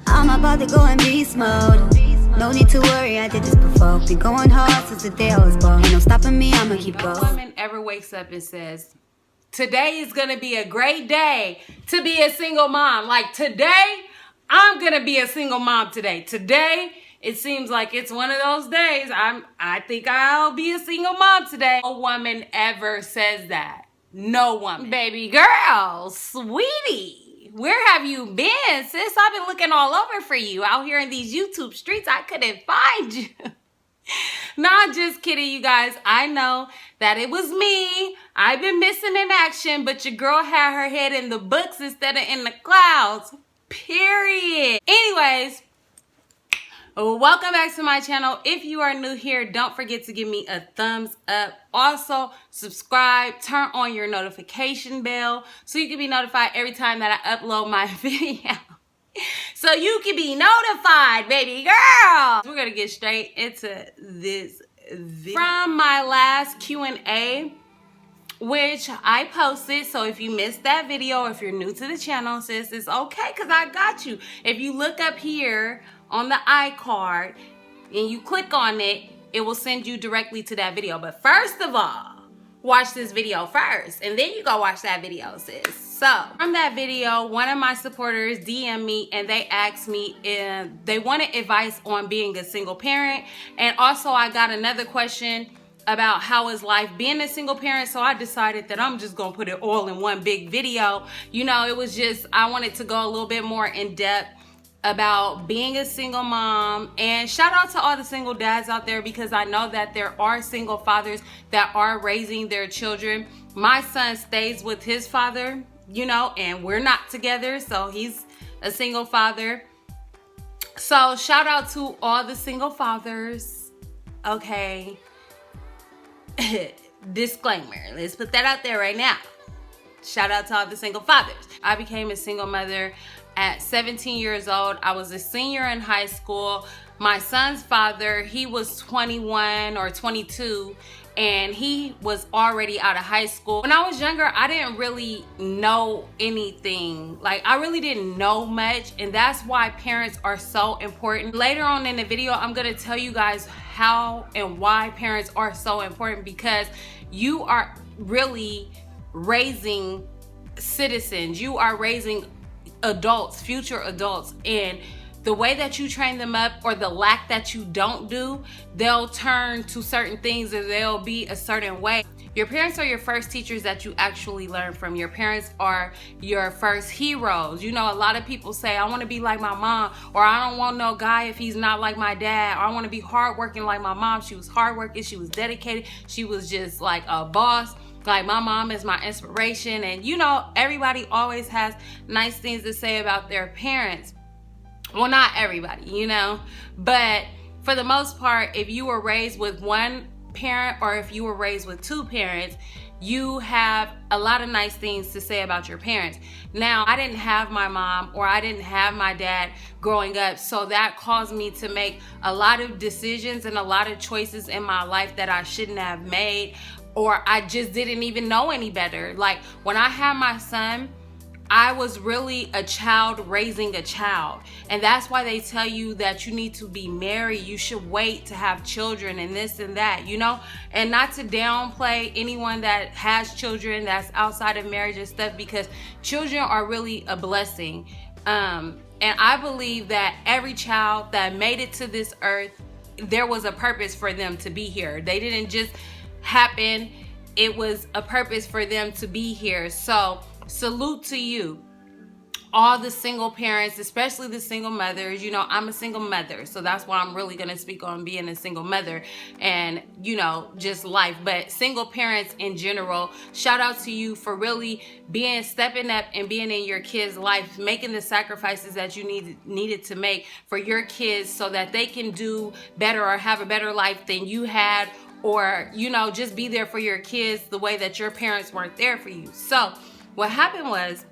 I'm about to go in beast mode. No need to worry, I did this before. Been going hard since the day I was born. Ain't no stopping me, I'ma keep going. No woman ever wakes up and says, today is gonna be a great day to be a single mom. Like today, I'm gonna be a single mom today. Today, it seems like it's one of those days. I think I'll be a single mom today. No woman ever says that. No woman. Baby girl, sweetie, where have you been, sis? I've been looking all over for you out here in these YouTube streets. I couldn't find you. Not just kidding, you guys. I know that it was me. I've been missing in action, but your girl had her head in the books instead of in the clouds. Period. Anyways, welcome back to my channel. If you are new here, don't forget to give me a thumbs up. Also, subscribe, turn on your notification bell so you can be notified every time that I upload my video. So you can be notified, baby girl. We're gonna get straight into this video. From my last Q&A, which I posted, so if you missed that video, if you're new to the channel, sis, it's okay, because I got you. If you look up here on the iCard and you click on it, it will send you directly to that video. But first of all, watch this video first, and then you go watch that video, sis. So from that video, one of my supporters DM'd me and they asked me if they wanted advice on being a single parent. And also I got another question about how is life being a single parent. So I decided that I'm just gonna put it all in one big video. You know, it was just, I wanted to go a little bit more in depth about being a single mom. And shout out to all the single dads out there, because I know that there are single fathers that are raising their children. My son stays with his father, you know, and we're not together, so he's a single father. So shout out to all the single fathers. Okay. Disclaimer, let's put that out there right now. Shout out to all the single fathers. I became a single mother at 17 years old. I was a senior in high school. My son's father, he was 21 or 22, and he was already out of high school. When I was younger, I didn't really know anything. Like, I really didn't know much, and that's why parents are so important. Later on in the video, I'm gonna tell you guys how and why parents are so important, because you are really raising citizens. You are raising adults, future adults, and the way that you train them up, or the lack that you don't do, they'll turn to certain things, or they'll be a certain way. Your parents are your first teachers that you actually learn from. Your parents are your first heroes. You know, a lot of people say, I want to be like my mom, or I don't want no guy if he's not like my dad, or I want to be hardworking like my mom. She was hardworking, she was dedicated, she was just like a boss. Like, my mom is my inspiration. And you know, everybody always has nice things to say about their parents. Well, not everybody, you know, but for the most part, if you were raised with one parent, or if you were raised with two parents, you have a lot of nice things to say about your parents. Now, I didn't have my mom, or I didn't have my dad growing up, so that caused me to make a lot of decisions and a lot of choices in my life that I shouldn't have made, or I just didn't even know any better. Like, when I had my son, I was really a child raising a child. And that's why they tell you that you need to be married. You should wait to have children and this and that, you know? And not to downplay anyone that has children that's outside of marriage and stuff, because children are really a blessing. And I believe that every child that made it to this earth, there was a purpose for them to be here. They didn't just happen. It was a purpose for them to be here. So salute to you, all the single parents, especially the single mothers. You know, I'm a single mother, so that's why I'm really gonna speak on being a single mother and, you know, just life. But single parents in general, shout out to you for really stepping up and being in your kids' life, making the sacrifices that you needed to make for your kids so that they can do better or have a better life than you had, or, you know, just be there for your kids the way that your parents weren't there for you. So what happened was,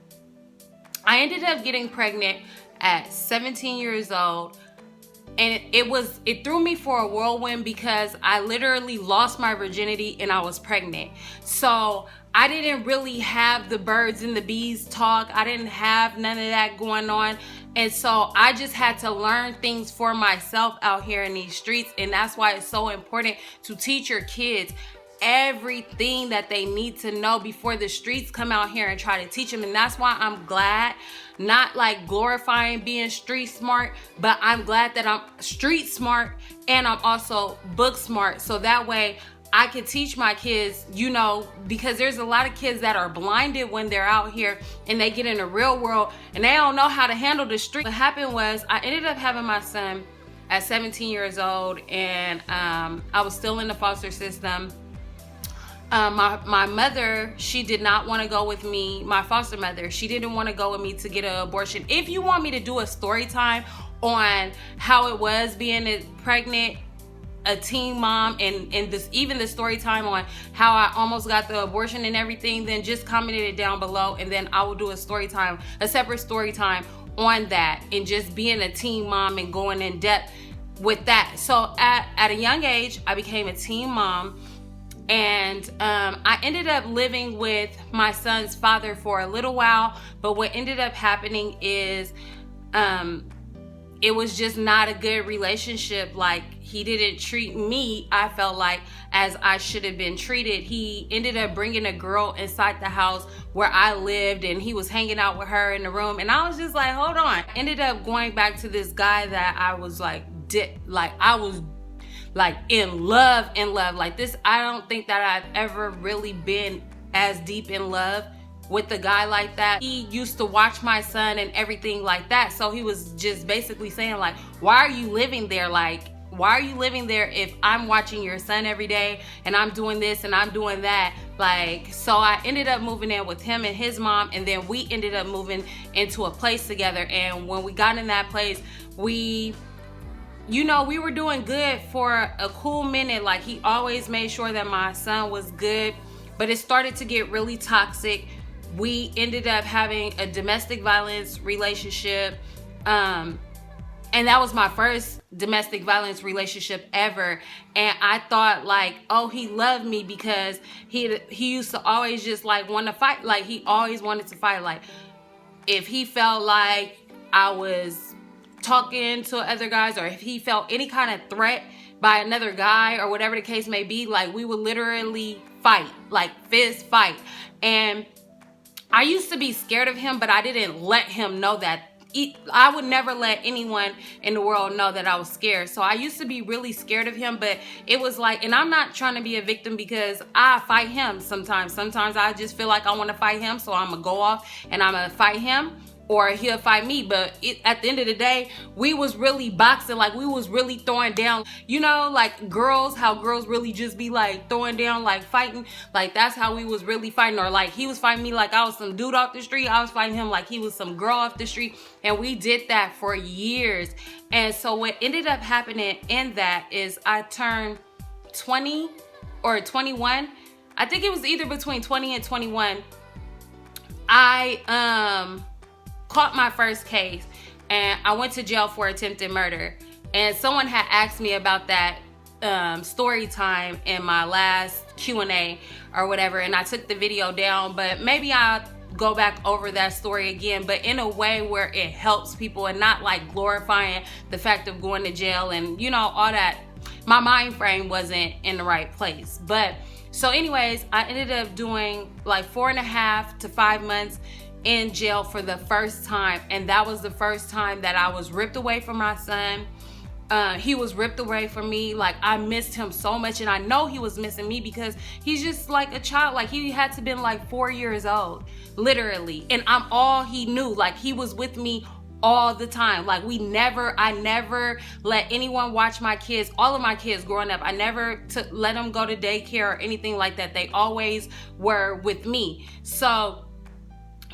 I ended up getting pregnant at 17 years old, And it threw me for a whirlwind because I literally lost my virginity and I was pregnant. So I didn't really have the birds and the bees talk. I didn't have none of that going on. And so I just had to learn things for myself out here in these streets. And that's why it's so important to teach your kids everything that they need to know before the streets come out here and try to teach them. And that's why I'm glad, not like glorifying being street smart, but I'm glad that I'm street smart and I'm also book smart. So that way I can teach my kids, you know, because there's a lot of kids that are blinded when they're out here and they get in the real world and they don't know how to handle the street. What happened was I ended up having my son at 17 years old, and I was still in the foster system. My mother, she did not want to go with me. My foster mother, she didn't want to go with me to get an abortion. If you want me to do a story time on how it was being pregnant, a teen mom, and even the story time on how I almost got the abortion and everything, then just comment it down below, and then I will do a separate story time on that, and just being a teen mom and going in depth with that. So at a young age, I became a teen mom. And I ended up living with my son's father for a little while. But what ended up happening is it was just not a good relationship. Like, he didn't treat me, I felt like, as I should have been treated. He ended up bringing a girl inside the house where I lived, and he was hanging out with her in the room. And I was just like, hold on. Ended up going back to this guy that I was I was in love. Like this, I don't think that I've ever really been as deep in love with a guy like that. He used to watch my son and everything like that. So he was just basically saying, like, why are you living there? Like, why are you living there if I'm watching your son every day and I'm doing this and I'm doing that? Like, so I ended up moving in with him and his mom, and then we ended up moving into a place together. And when we got in that place, we were doing good for a cool minute. Like, he always made sure that my son was good, but it started to get really toxic. We ended up having a domestic violence relationship. And that was my first domestic violence relationship ever. And I thought, like, oh, he loved me because he used to always just like want to fight. Like, he always wanted to fight. Like, if he felt like I was talking to other guys, or if he felt any kind of threat by another guy or whatever the case may be, like, we would literally fight, like fist fight. And I used to be scared of him, but I didn't let him know that. I would never let anyone in the world know that I was scared. So I used to be really scared of him, but it was like, and I'm not trying to be a victim because I fight him sometimes. Sometimes I just feel like I want to fight him, so I'm going to go off and I'm going to fight him, or he'll fight me. But at the end of the day, we was really boxing. Like, we was really throwing down, like girls, how girls really just be like throwing down, like fighting. Like, that's how we was really fighting. Or like, he was fighting me like I was some dude off the street. I was fighting him like he was some girl off the street. And we did that for years. And so what ended up happening in that is I turned 20 or 21. I think it was either between 20 and 21. I caught my first case, and I went to jail for attempted murder. And someone had asked me about that story time in my last Q&A or whatever, and I took the video down, but maybe I'll go back over that story again, but in a way where it helps people and not like glorifying the fact of going to jail and all that. My mind frame wasn't in the right place. But so anyways, I ended up doing like 4.5 to 5 months in jail for the first time. And that was the first time that I was ripped away from my son. He was ripped away from me. Like, I missed him so much, and I know he was missing me because he's just like a child. Like, he had to been like 4 years old, literally, and I'm all he knew. Like, he was with me all the time. Like, I never let anyone watch my kids. All of my kids growing up, I never let them go to daycare or anything like that. They always were with me. So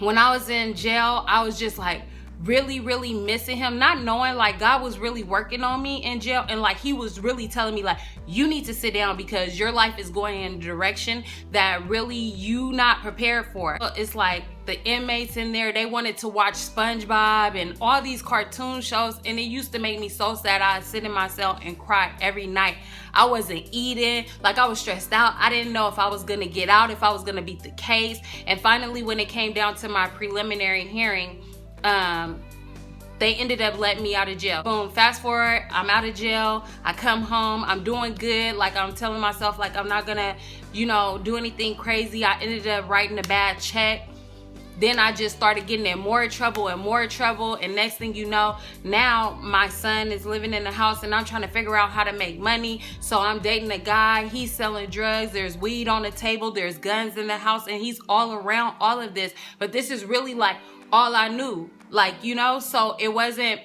when I was in jail, I was just like really, really missing him, not knowing like God was really working on me in jail, and like he was really telling me like, you need to sit down because your life is going in a direction that really you not prepared for. It's like the inmates in there, they wanted to watch SpongeBob and all these cartoon shows, and it used to make me so sad. I'd sit in my cell and cry every night. I wasn't eating, like I was stressed out. I didn't know if I was gonna get out, if I was gonna beat the case. And finally, when it came down to my preliminary hearing, they ended up letting me out of jail. Boom, fast forward, I'm out of jail. I come home, I'm doing good. Like I'm telling myself like I'm not gonna, do anything crazy. I ended up writing a bad check. Then I just started getting in more trouble and more trouble. And next thing you know, now my son is living in the house and I'm trying to figure out how to make money. So I'm dating a guy, he's selling drugs, there's weed on the table, there's guns in the house, and he's all around all of this. But this is really like all I knew, so it wasn't,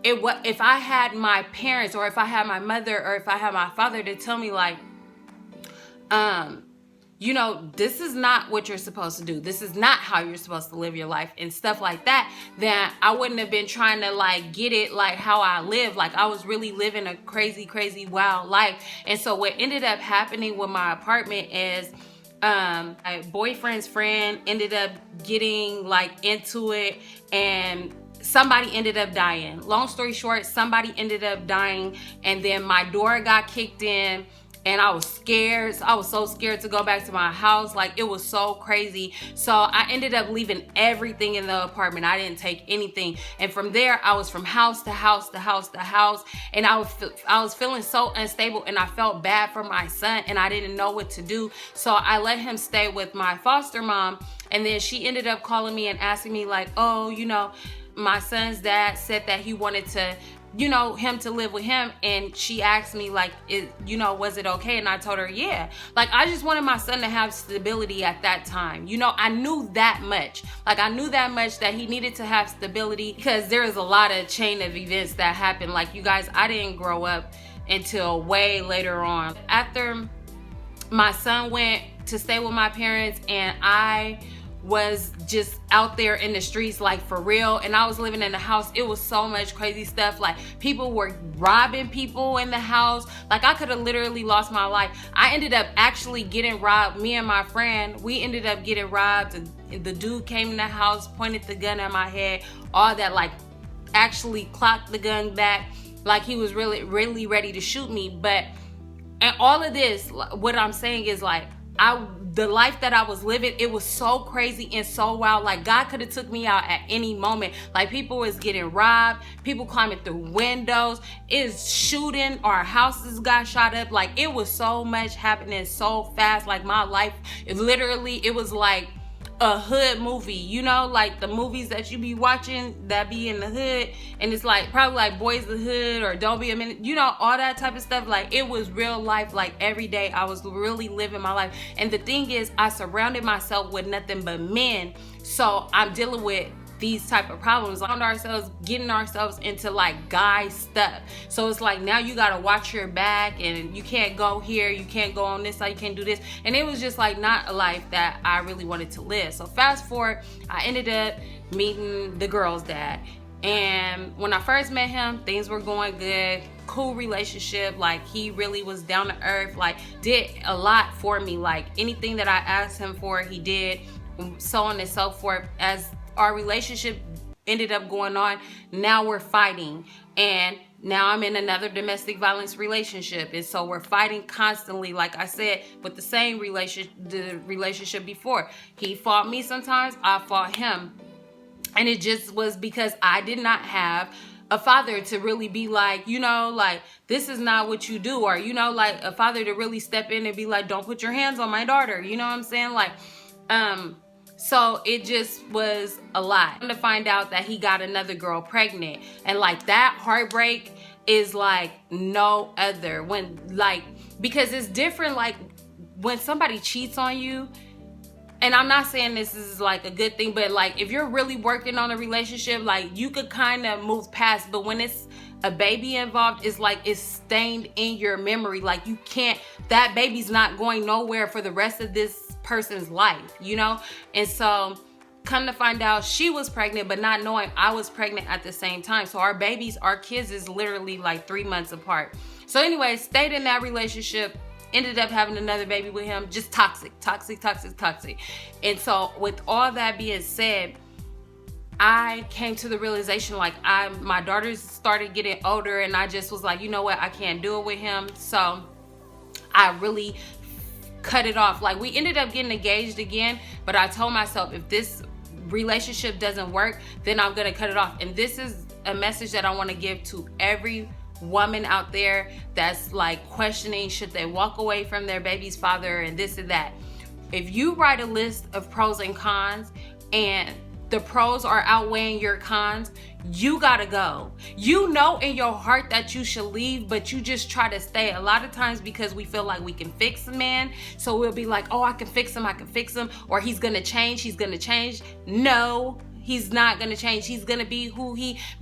if I had my parents or if I had my mother or if I had my father to tell me like, this is not what you're supposed to do. This is not how you're supposed to live your life and stuff like that, then I wouldn't have been trying to like get it like how I live. Like I was really living a crazy, crazy, wild life. And so what ended up happening with my apartment is my boyfriend's friend ended up getting like into it and somebody ended up dying. Long story short, somebody ended up dying, and then my door got kicked in. And I was scared. I was so scared to go back to my house. Like it was so crazy. So I ended up leaving everything in the apartment. I didn't take anything. And from there, I was from house to house to house to house. And I was feeling so unstable, and I felt bad for my son, and I didn't know what to do. So I let him stay with my foster mom. And then she ended up calling me and asking me like, oh, my son's dad said that he wanted to, him to live with him. And she asked me like, was it okay? And I told her, yeah. Like I just wanted my son to have stability at that time. I knew that much. Like I knew that much that he needed to have stability, because there is a lot of chain of events that happened. Like you guys, I didn't grow up until way later on. After my son went to stay with my parents and I was just out there in the streets like for real, and I was living in the house, it was so much crazy stuff. Like people were robbing people in the house. Like I could have literally lost my life. I ended up actually getting robbed. Me and my friend, we ended up getting robbed. The dude came in the house, pointed the gun at my head, all that, like actually clocked the gun back, like he was really, really ready to shoot me. And all of this, what I'm saying is like, the life that I was living, it was so crazy and so wild. Like God could have took me out at any moment. Like people was getting robbed, people climbing through windows, it's shooting, our houses got shot up. Like it was so much happening so fast. Like my life, it was like a hood movie, like the movies that you be watching that be in the hood, and it's like probably like Boys the Hood or Don't Be a Minute, all that type of stuff. Like it was real life. Like every day I was really living my life. And the thing is, I surrounded myself with nothing but men, so I'm dealing with these type of problems, getting ourselves into like guy stuff. So it's like now you gotta watch your back, and you can't go here, you can't go on this side, you can't do this. And it was just like not a life that I really wanted to live. So fast forward, I ended up meeting the girl's dad. And when I first met him, things were going good, cool relationship. Like he really was down to earth, like did a lot for me. Like anything that I asked him for, he did, so on and so forth. As our relationship ended up going on, now we're fighting, and now I'm in another domestic violence relationship, and so we're fighting constantly. Like I said, with the same relationship before, he fought me sometimes, I fought him, and it just was because I did not have a father to really be like, like this is not what you do, or like a father to really step in and be like, don't put your hands on my daughter, you know what I'm saying? Like so it just was a lot. To find out that he got another girl pregnant, and like that heartbreak is like no other. Because it's different, like when somebody cheats on you, and I'm not saying this is like a good thing, but like if you're really working on a relationship, like you could kind of move past. But when it's a baby involved, it's like it's stained in your memory. Like you can't, that baby's not going nowhere for the rest of this person's life, And so come to find out she was pregnant, but not knowing I was pregnant at the same time. So our kids is literally like 3 months apart. So anyway, stayed in that relationship, ended up having another baby with him, just toxic. And so with all that being said, I came to the realization, like, my daughters started getting older, and I just was like, you know what, I can't do it with him. So I really cut it off. Like, we ended up getting engaged again, but I told myself, if this relationship doesn't work, then I'm gonna cut it off. And this is a message that I want to give to every woman out there that's like questioning, should they walk away from their baby's father and this and that. If you write a list of pros and cons, and the pros are outweighing your cons, you gotta go. You know in your heart that you should leave, but you just try to stay. A lot of times because we feel like we can fix a man, so we'll be like, oh, I can fix him, or he's gonna change. No, he's not gonna change. He's gonna be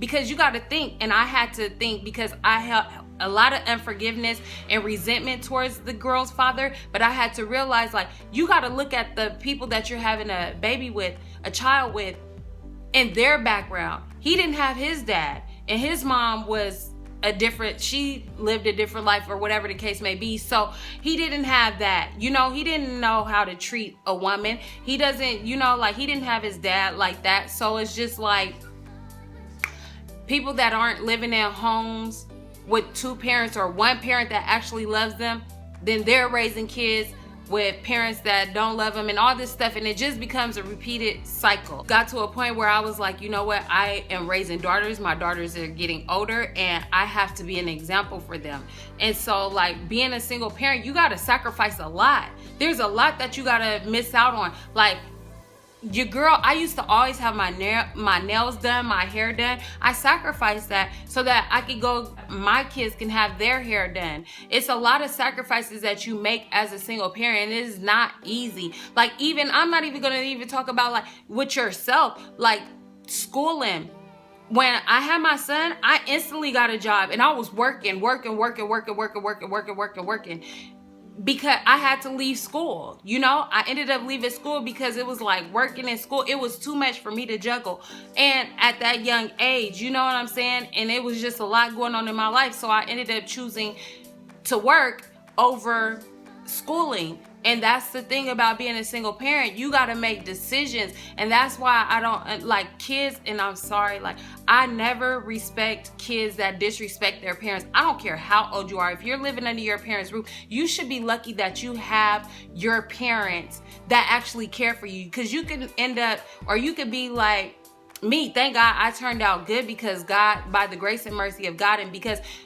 because you gotta think, and I had to think because I have a lot of unforgiveness and resentment towards the girl's father, but I had to realize, like, you gotta look at the people that you're having a baby with, a child with, in their background. He didn't have his dad, and his mom was she lived a different life, or whatever the case may be. So he didn't have that, he didn't know how to treat a woman. He doesn't, like, he didn't have his dad like that. So it's just like, people that aren't living in homes with two parents or one parent that actually loves them, then they're raising kids with parents that don't love them and all this stuff, and it just becomes a repeated cycle. Got to a point where I was like, you know what, I am raising daughters. My daughters are getting older, and I have to be an example for them. And so, like, being a single parent, you gotta sacrifice a lot. There's a lot that you gotta miss out on. Like, your girl, I used to always have my nails done, my hair done. I sacrificed that so that I could go, my kids can have their hair done. It's a lot of sacrifices that you make as a single parent. It is not easy. Like, even, I'm not even gonna talk about, like, with yourself, like schooling. When I had my son, I instantly got a job, and I was working. Because I had to leave school, I ended up leaving school because it was like working in school. It was too much for me to juggle. And at that young age, you know what I'm saying? And it was just a lot going on in my life. So I ended up choosing to work over schooling. And that's the thing about being a single parent. You got to make decisions. And that's why I don't like kids. And I'm sorry, like, I never respect kids that disrespect their parents. I don't care how old you are. If you're living under your parents' roof, you should be lucky that you have your parents that actually care for you. Because you can end up, or you could be like me. Thank God I turned out good, because God, by the grace and mercy of God,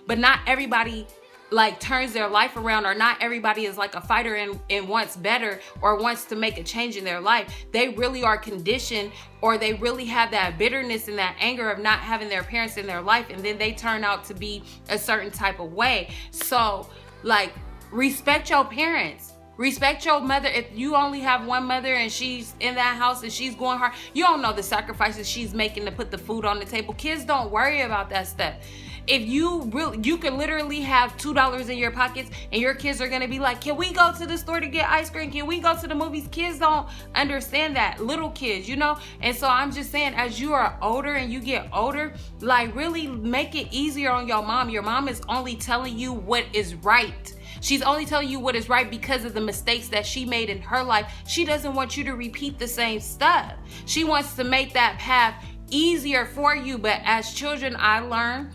but not everybody like turns their life around, or not everybody is like a fighter and wants better or wants to make a change in their life. They really are conditioned, or they really have that bitterness and that anger of not having their parents in their life, and then they turn out to be a certain type of way. So, like, respect your parents. Respect your mother. If you only have one mother and she's in that house and she's going hard, you don't know the sacrifices she's making to put the food on the table. Kids don't worry about that stuff. If you could literally have $2 in your pockets, and your kids are gonna be like, can we go to the store to get ice cream? Can we go to the movies? Kids don't understand that. Little kids, And so I'm just saying, as you are older and you get older, like, really make it easier on your mom. Your mom is only telling you what is right. She's only telling you what is right because of the mistakes that she made in her life. She doesn't want you to repeat the same stuff. She wants to make that path easier for you. But as children, I learn,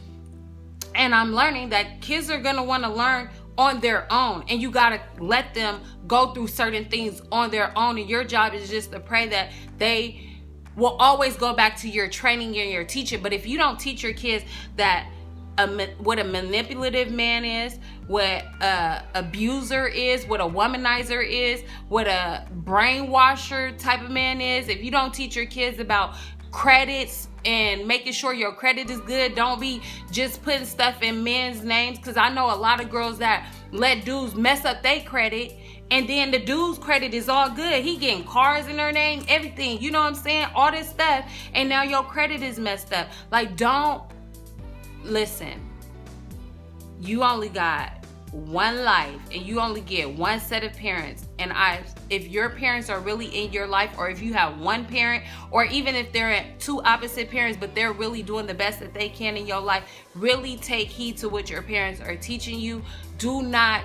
and I'm learning, that kids are going to want to learn on their own, and you got to let them go through certain things on their own. And your job is just to pray that they will always go back to your training and your teaching. But if you don't teach your kids that what a manipulative man is, what a abuser is, what a womanizer is, what a brainwasher type of man is, if you don't teach your kids about credits and making sure your credit is good, don't be just putting stuff in men's names. Because I know a lot of girls that let dudes mess up their credit, and then the dude's credit is all good. He getting cars in their name, everything, you know what I'm saying? All this stuff, and now your credit is messed up. Like, don't listen. You only got one life, and you only get one set of parents. And if your parents are really in your life, or if you have one parent, or even if they're two opposite parents, but they're really doing the best that they can in your life, really take heed to what your parents are teaching you. Do not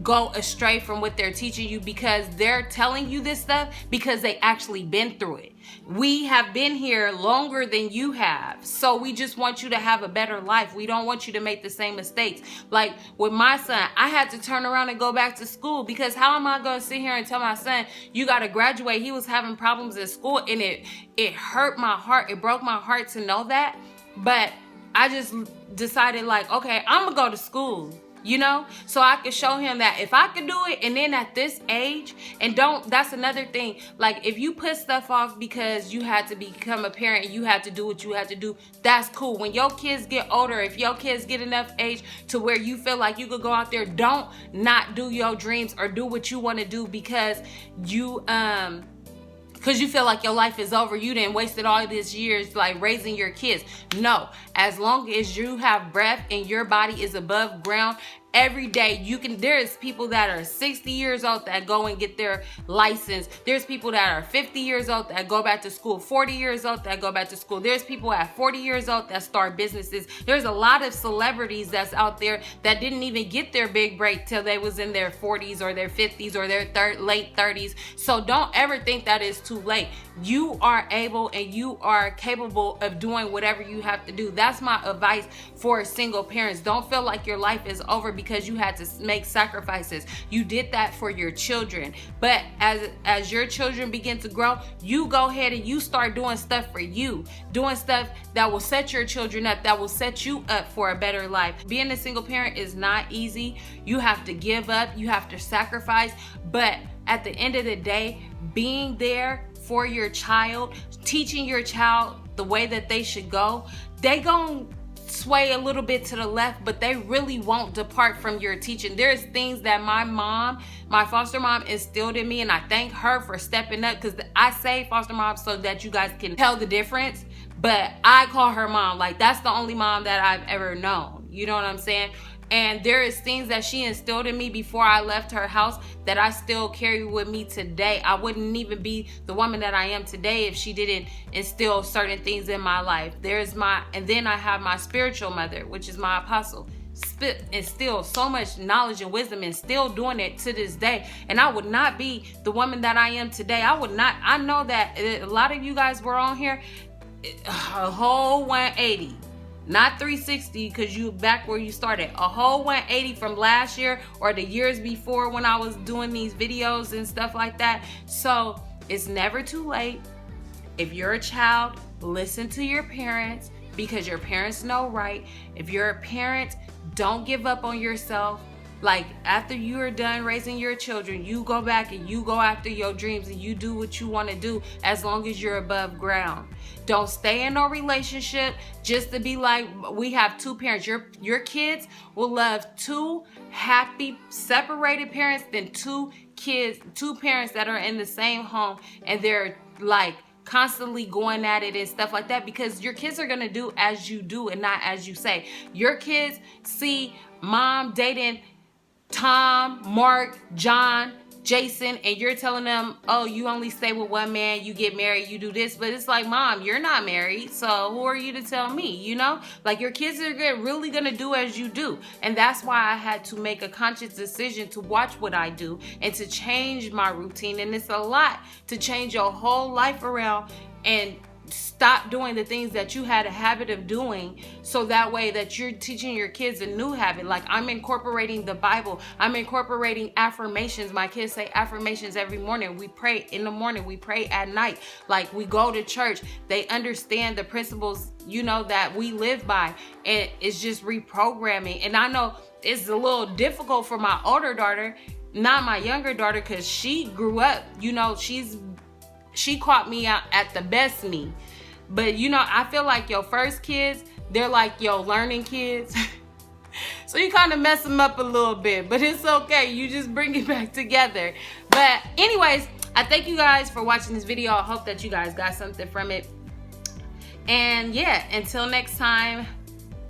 go astray from what they're teaching you, because they're telling you this stuff because they actually been through it. We have been here longer than you have, so we just want you to have a better life. We don't want you to make the same mistakes. Like with my son, I had to turn around and go back to school, because how am I going to sit here and tell my son, you got to graduate? He was having problems at school, and it hurt my heart. It broke my heart to know that. But I just decided, like, okay, I'm gonna go to school, you know, so I could show him that if I could do it. And then at this age, and that's another thing, like if you put stuff off because you had to become a parent and you had to do what you had to do, that's cool. When your kids get older, if your kids get enough age to where you feel like you could go out there, don't not do your dreams or do what you want to do because you feel like your life is over. You didn't wasted all these years like raising your kids. No, as long as you have breath and your body is above ground, every day there's people that are 60 years old that go and get their license. There's people that are 50 years old that go back to school, 40 years old that go back to school. There's people at 40 years old that start businesses. There's a lot of celebrities that's out there that didn't even get their big break till they was in their 40s or their 50s or their late 30s. So don't ever think that it's too late. You are able and you are capable of doing whatever you have to do. That's my advice for single parents. Don't feel like your life is over because you had to make sacrifices. You did that for your children. But as your children begin to grow, you go ahead and you start doing stuff for you. Doing stuff that will set your children up, that will set you up for a better life. Being a single parent is not easy. You have to give up. You have to sacrifice. But at the end of the day, being there for your child, teaching your child the way that they should go, they gon' sway a little bit to the left, but they really won't depart from your teaching. There's things that my foster mom instilled in me, and I thank her for stepping up, because I say foster mom so that you guys can tell the difference, but I call her mom. Like, that's the only mom that I've ever known. You know what I'm saying? And there is things that she instilled in me before I left her house that I still carry with me today. I wouldn't even be the woman that I am today if she didn't instill certain things in my life. And then I have my spiritual mother, which is my apostle. Instill so much knowledge and wisdom, and still doing it to this day. And I would not be the woman that I am today. I know that a lot of you guys were on here a whole 180. Not 360, because you back where you started. A whole 180 from last year or the years before when I was doing these videos and stuff like that. So it's never too late. If you're a child, listen to your parents, because your parents know right. If you're a parent, don't give up on yourself. Like, after you are done raising your children, you go back and you go after your dreams and you do what you want to do, as long as you're above ground. Don't stay in no relationship just to be like, we have two parents. Your kids will love two happy separated parents than two parents that are in the same home and they're like constantly going at it and stuff like that, because your kids are going to do as you do and not as you say. Your kids see mom dating Tom, Mark, John, Jason, and you're telling them, oh, you only stay with one man, you get married, you do this. But it's like, mom, you're not married, so who are you to tell me? You know, like, your kids are really gonna do as you do. And that's why I had to make a conscious decision to watch what I do and to change my routine. And it's a lot to change your whole life around and stop doing the things that you had a habit of doing, so that way that you're teaching your kids a new habit. Like, I'm incorporating the Bible. I'm incorporating affirmations. My kids say affirmations every morning. We pray in the morning. We pray at night. Like, we go to church. They understand the principles, you know, that we live by. And it's just reprogramming. And I know it's a little difficult for my older daughter, not my younger daughter, because she grew up, you know, she caught me out at the best me. But, you know, I feel like your first kids, they're like your learning kids. So you kind of mess them up a little bit, but it's okay. You just bring it back together. But anyways, I thank you guys for watching this video. I hope that you guys got something from it. And yeah, until next time,